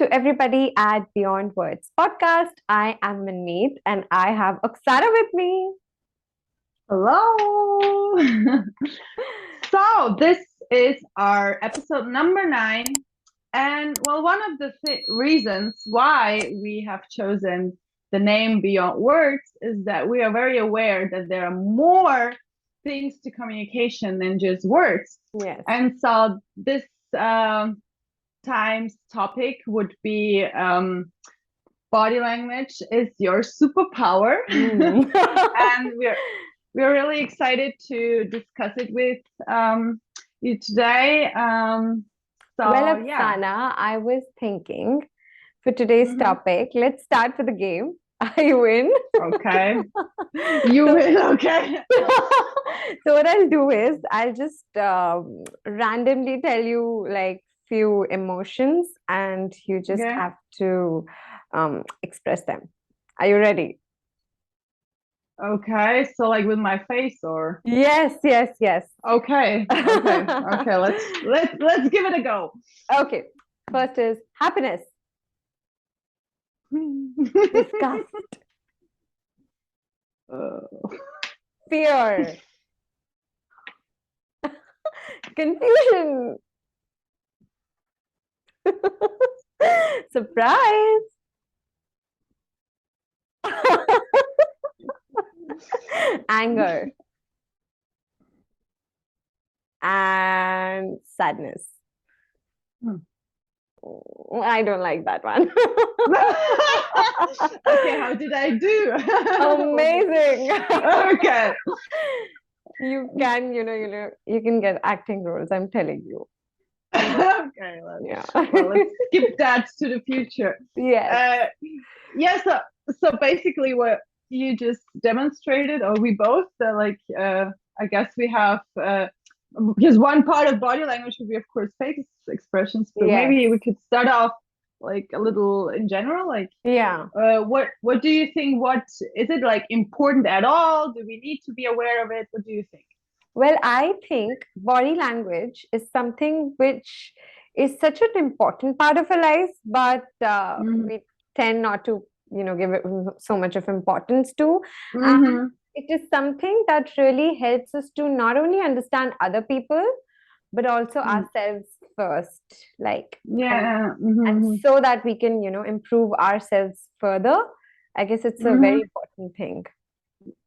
to everybody at Beyond Words podcast. I am Manmeet and I have Oksana with me. Hello. So this is our episode number 9. And well, one of the reasons why we have chosen the name Beyond Words is that we are very aware that there are more things to communication than just words. Yes. And so this time's topic would be body language is your superpower. And we're really excited to discuss it with you today. Oksana, I was thinking for today's topic, let's start with the game. I win. Okay. You win. Okay. So what I'll do is I'll just randomly tell you like few emotions and you just have to express them. Are you ready? Okay, so like with my face or yes. Okay. Let's give it a go. Okay, first is happiness. Disgust. Fear. Confusion. Surprise. Anger. And sadness. I don't like that one. Okay, how did I do? Amazing. Okay. You can get acting roles, I'm telling you. Okay, let's skip that to the future. Yes. So basically what you just demonstrated, or we both, I guess we have because one part of body language would be, of course, face expressions, but maybe we could start off like a little in general, like what do you think? What is it like important at all? Do we need to be aware of it? What do you think? Well, I think body language is something which is such an important part of our lives, but we tend not to, give it so much of importance to. And it is something that really helps us to not only understand other people, but also ourselves first, and so that we can, improve ourselves further. I guess it's a very important thing.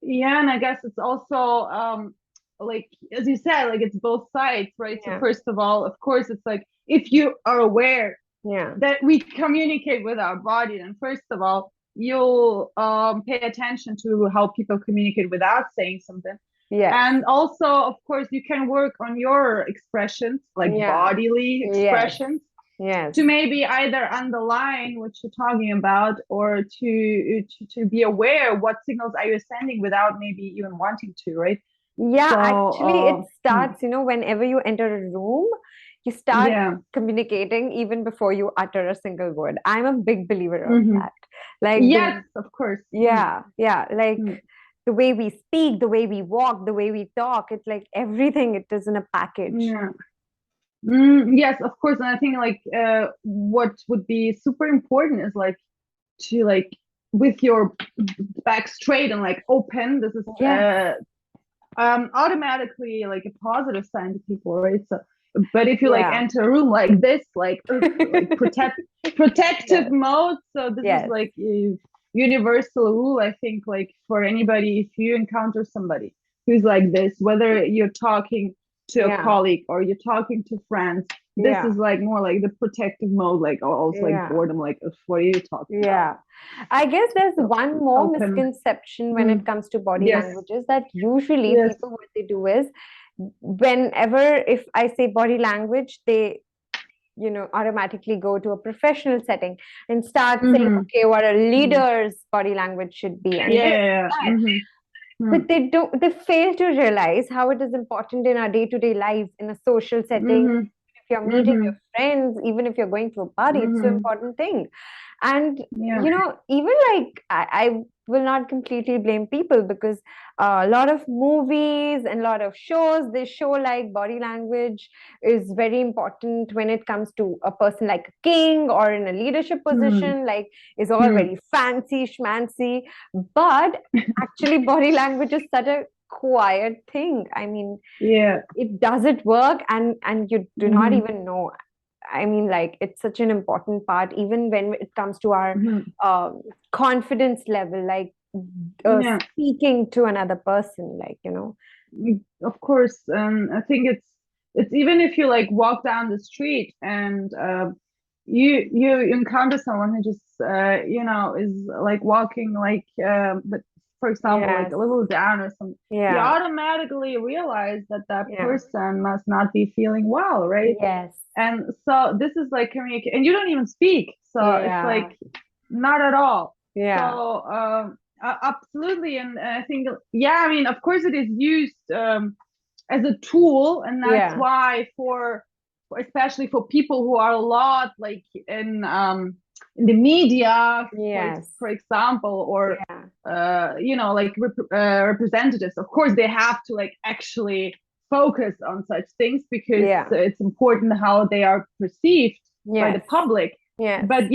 Yeah, and I guess it's also like as you said, like it's both sides, right? So first of all, of course, it's like if you are aware that we communicate with our body, then first of all, you'll pay attention to how people communicate without saying something. And also, of course, you can work on your expressions, like bodily expressions, to maybe either underline what you're talking about or to be aware what signals are you sending without maybe even wanting to, right? Yeah, actually, it starts, whenever you enter a room, you start communicating even before you utter a single word. I'm a big believer of that. Like, yes, of course. Like the way we speak, the way we walk, the way we talk, it's like everything, it is in a package. Yes, of course. And I think like what would be super important is like to like with your back straight and like open. This is automatically like a positive sign to people, right? So but if you like enter a room like this, like protective mode, so this is like a universal rule, I think, like for anybody, if you encounter somebody who's like this, whether you're talking to a colleague or you're talking to friends, this is like more like the protective mode, like also like boredom, like what are you talking about? I guess there's one more misconception when it comes to body languages, that usually people, what they do is whenever if I say body language, they automatically go to a professional setting and start saying, okay, what a leader's body language should be, and but they fail to realize how it is important in our day-to-day lives, in a social setting. If you're meeting your friends, even if you're going to a party, it's an important thing. And even like I will not completely blame people, because a lot of movies and a lot of shows, they show like body language is very important when it comes to a person like a king or in a leadership position, like is all very fancy schmancy, but actually body language is such a quiet thing. I mean, it doesn't work, and you do not even know. I mean, like, it's such an important part, even when it comes to our confidence level, like speaking to another person, like, you know. Of course, I think it's even if you like walk down the street and you encounter someone who just you know, is like walking like but for example like a little down or something, you automatically realize that person must not be feeling well, right? And so this is like communicate, and you don't even speak, so it's like not at all. So absolutely. And I think I mean, of course it is used as a tool, and that's why for especially for people who are a lot like in the media, for example, or you know, like representatives, of course they have to like actually focus on such things, because it's important how they are perceived by the public. But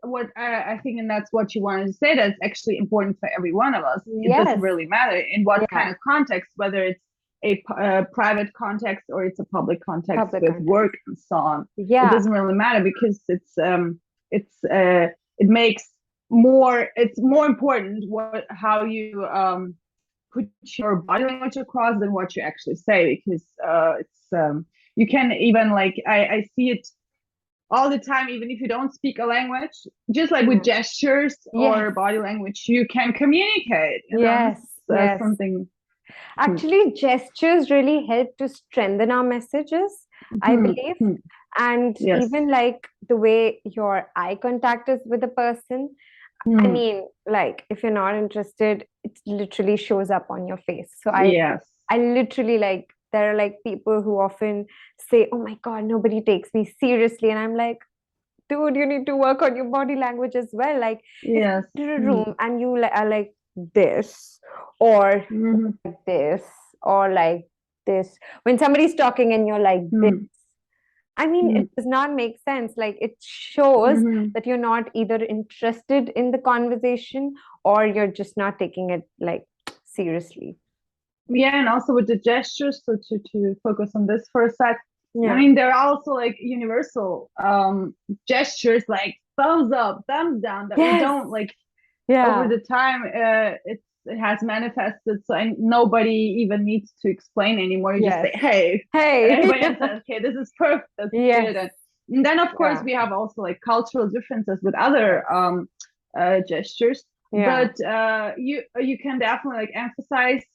what I think, and that's what you wanted to say, that's actually important for every one of us. It doesn't really matter in what kind of context, whether it's a private context or it's a public context with work and so on. It doesn't really matter, because it makes more, it's more important how you put your body language across than what you actually say, because it's you can even like I see it all the time, even if you don't speak a language, just like with gestures or body language, you can communicate. That's something. Actually, gestures really help to strengthen our messages, I believe. And even like the way your eye contact is with a person. I mean, like, if you're not interested, it literally shows up on your face. So I literally, like, there are like people who often say, oh my God, nobody takes me seriously. And I'm like, dude, you need to work on your body language as well. Like, if you enter a room and you are like this, or like this, or like this, when somebody's talking and you're like this, I mean, it does not make sense. Like, it shows that you're not either interested in the conversation, or you're just not taking it like seriously. And also with the gestures, so to focus on this for a sec, I mean, there are also like universal gestures, like thumbs up, thumbs down, that we don't like over the time. It has manifested, so nobody even needs to explain anymore. You just say, hey, and everybody says, okay, this is perfect, that's good. And then of course we have also like cultural differences with other gestures, but you can definitely like emphasize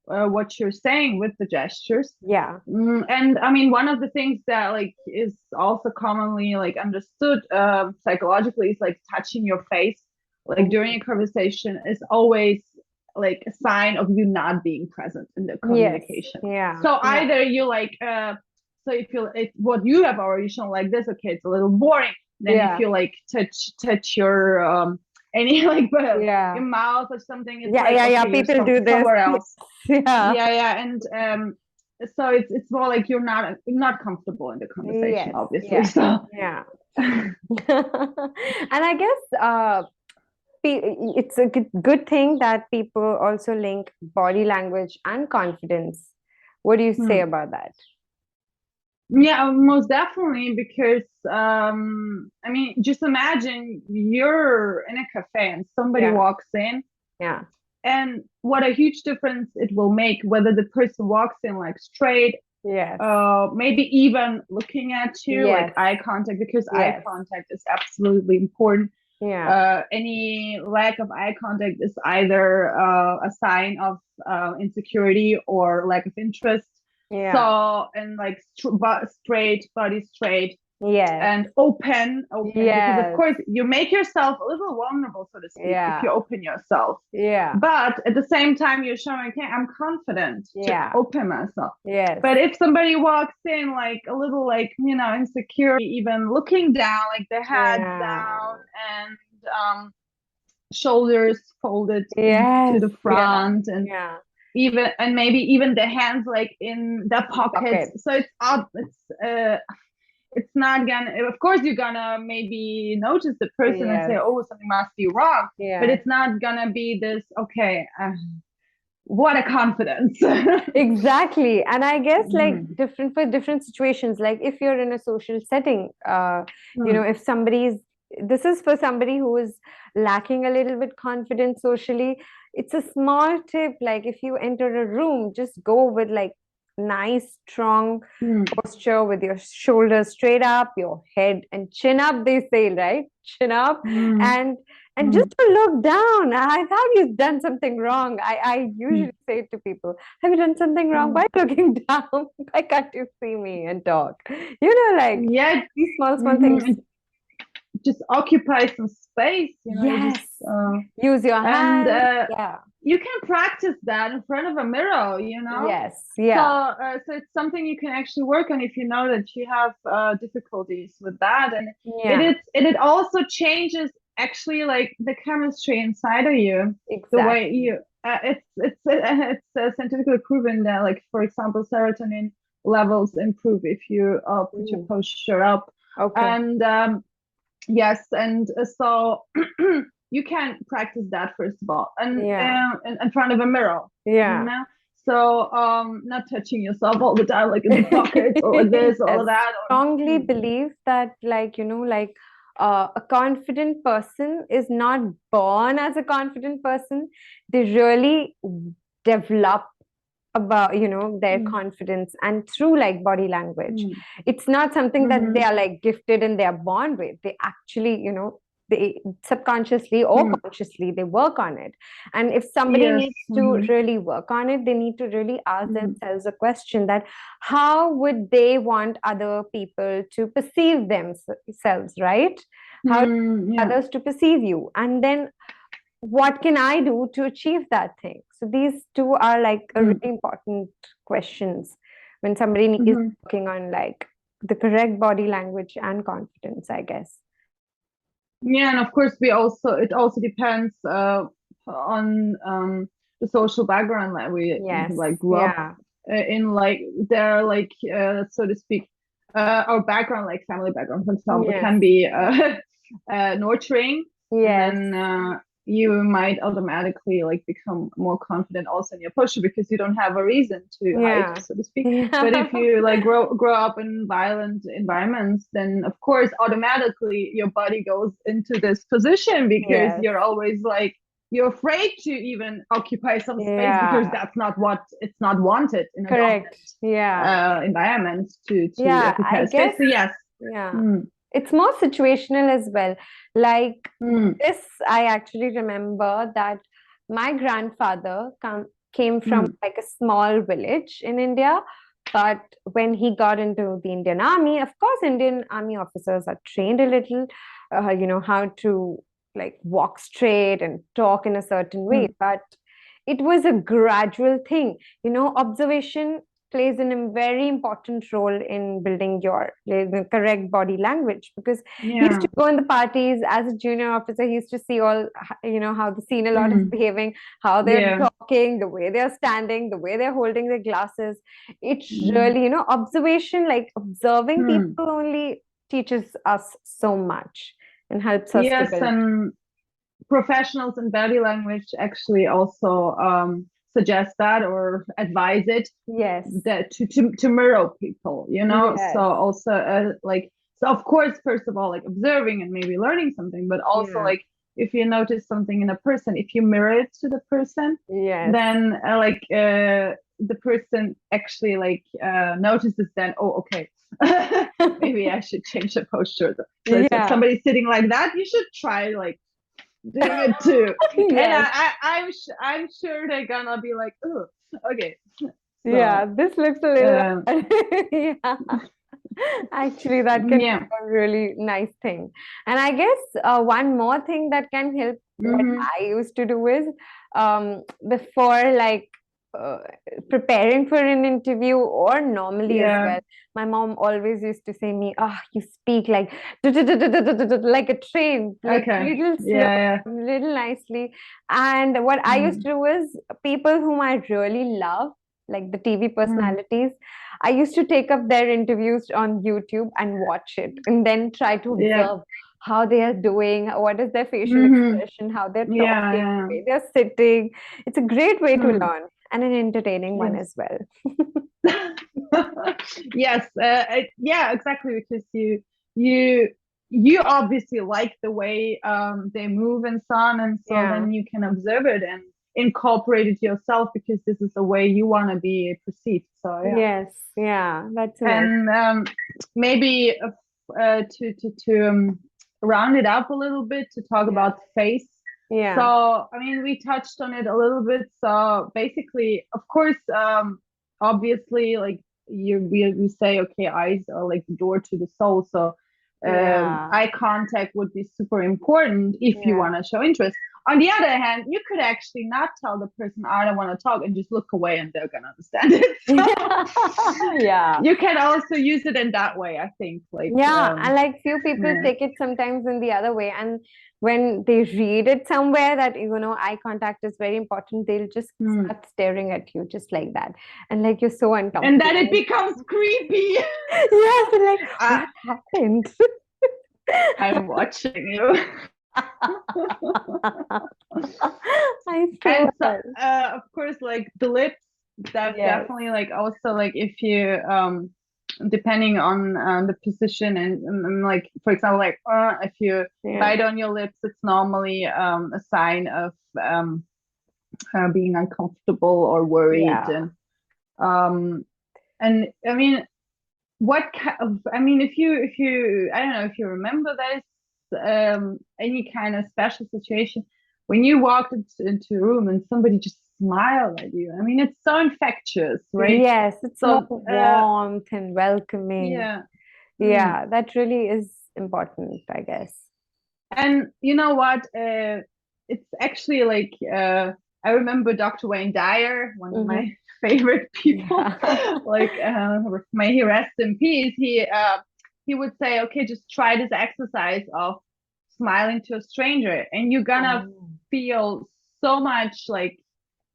what you're saying with the gestures. And I mean, one of the things that like is also commonly like understood psychologically is like touching your face like during a conversation is always like a sign of you not being present in the communication. So either you like so if you what you have already shown like this, okay, it's a little boring, then if you like touch your any like your mouth or something, it's okay, people do this somewhere else. And so it's more like you're not comfortable in the conversation, obviously. So and I guess it's a good thing that people also link body language and confidence. What do you say about that? Most definitely, because I mean, just imagine you're in a cafe and somebody walks in, and what a huge difference it will make whether the person walks in like straight, maybe even looking at you, like eye contact, because eye contact is absolutely important. Any lack of eye contact is either a sign of insecurity or lack of interest. So, and like straight, body straight, and open, because of course you make yourself a little vulnerable, so to speak, if you open yourself. But at the same time, you're showing, okay, I'm confident to open myself. But if somebody walks in like a little, like, you know, insecure, even looking down, like their head down, and shoulders folded to the front, and maybe even the hands like in the pockets. So it's up. It's not gonna. Of course, you're gonna maybe notice the person and say, "Oh, something must be wrong." But it's not gonna be this. Okay. What a confidence. Exactly. And I guess like different for different situations, like if you're in a social setting, if this is for somebody who is lacking a little bit confidence socially, it's a small tip. Like if you enter a room, just go with like nice strong posture with your shoulders straight up, your head and chin up, they say, right? Chin up, and just to look down. I thought you've done something wrong. I usually say to people, have you done something wrong? Why looking down? Why can't you see me and talk? Like these small things. Just occupy some space, use your hand. You can practice that in front of a mirror, so it's something you can actually work on if you know that you have difficulties with that, and it also changes actually like the chemistry inside of you. The way you it's scientifically proven that, like, for example, serotonin levels improve if you put your posture up. And yes, and so you can practice that first of all, and in front of a mirror. So not touching yourself all the time, like in the pockets or this or that. I strongly believe that, like, a confident person is not born as a confident person. They really develop about their confidence, and through like body language. It's not something that they are like gifted and they are born with. They actually they subconsciously or consciously they work on it. And if somebody needs to really work on it, they need to really ask themselves a question, that how would they want other people to perceive themselves, right? How others to perceive you, and then what can I do to achieve that thing? So these two are like a really important questions when somebody is working on like the correct body language and confidence, I guess. And of course it also depends on the social background that we like grew up in, like they're like so to speak, our background, like family background, for example, can be nurturing, and then you might automatically like become more confident also in your posture because you don't have a reason to hide, so to speak. But if you like grow up in violent environments, then of course automatically your body goes into this position because you're always like, you're afraid to even occupy some space because that's not wanted in a environment to occupy space. So it's more situational as well. Like this, I actually remember that my grandfather came from like a small village in India, but when he got into the Indian Army, of course, Indian Army officers are trained a little, how to like walk straight and talk in a certain way. But it was a gradual thing. Observation plays a very important role in building your correct body language, because he used to go in the parties as a junior officer. He used to see all, how the senior lot is behaving, how they're talking, the way they're standing, the way they're holding their glasses. It's really, observation, like observing people only teaches us so much and helps us to build. And professionals in body language actually also suggest that or advise it, that to mirror people, so also so of course, first of all, like observing and maybe learning something, but also like if you notice something in a person, if you mirror it to the person, then the person actually like notices, then okay, maybe I should change the posture. So if somebody's sitting like that, you should try like doing it too. And I'm sure they're gonna be like, oh, okay. So, this looks a little actually that can be a really nice thing. And I guess one more thing that can help, what I used to do is before like preparing for an interview or normally as well, my mom always used to say me, you speak like like a train, like little slow, little nicely. And what I used to do is, people whom I really love, like the TV personalities, I used to take up their interviews on YouTube and watch it, and then try to observe how they are doing, what is their facial expression, how they're talking, the way they're sitting. It's a great way to learn, and an entertaining one as well. Yes, exactly, because you obviously like the way they move and so on, and so then you can observe it and incorporate it yourself, because this is the way you want to be perceived. So yes, that's nice. And maybe to round it up a little bit, to talk about face. So I mean, we touched on it a little bit. So basically, of course, obviously, like we say, okay, eyes are like the door to the soul. So eye contact would be super important if you want to show interest. On the other hand, you could actually not tell the person, I don't want to talk, and just look away, and they're gonna understand it. So you can also use it in that way, I think. Like and like few people take it sometimes in the other way, and when they read it somewhere that eye contact is very important, they'll just start staring at you just like that, and like you're so uncomfortable, and then it becomes creepy. Yes, and like what happened? I'm watching you. And so, of course, like the lips, that definitely, like, also, like, if you depending on the position, and like, for example, like if you bite on your lips, it's normally a sign of being uncomfortable or worried. And I mean, if you I don't know if you remember this, any kind of special situation when you walked into a room and somebody just smiled at you. I mean, it's so infectious, right? Yes, it's so warmth and welcoming. That really is important, I guess. And you know what, it's actually like I remember Dr. Wayne Dyer, one of my favorite people. Like may he rest in peace. He would say, okay, just try this exercise of smiling to a stranger, and you're gonna feel so much like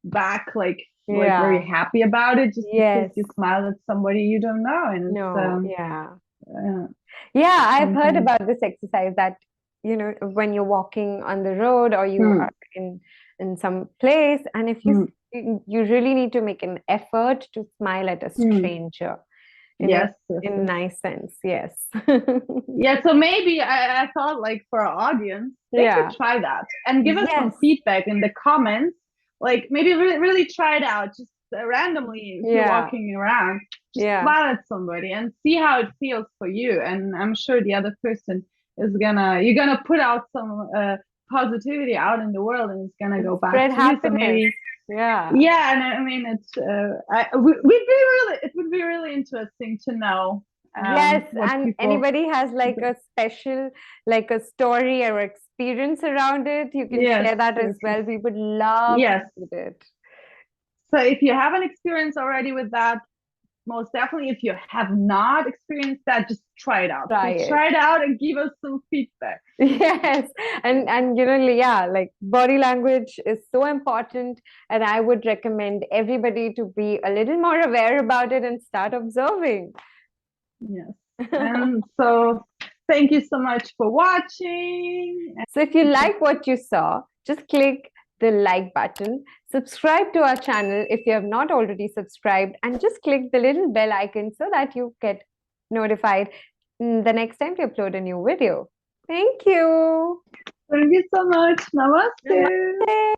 back, like very happy about it, just because you smile at somebody you don't know. And I've heard about this exercise that when you're walking on the road, or you are in some place, and if you really need to make an effort to smile at a stranger. In a nice sense. So maybe I thought, like, for our audience, they could try that and give us some feedback in the comments. Like, maybe really try it out, just randomly, if you're walking around, just smile at somebody and see how it feels for you. And I'm sure the other person you're gonna put out some positivity out in the world, and it's gonna go back to you. So maybe and I mean, it's it would be really interesting to know. And anybody has like a special, like a story or experience around it, you can share that as well. We would love to see it. So if you have an experience already with that, most definitely. If you have not experienced that, just try it out. Try it out and give us some feedback. Yes, and like, body language is so important, and I would recommend everybody to be a little more aware about it and start observing. Yes. And so thank you so much for watching. So if you like what you saw, just click the like button, subscribe to our channel if you have not already subscribed, and just click the little bell icon so that you get notified the next time we upload a new video. Thank you. Thank you so much. Namaste. Namaste.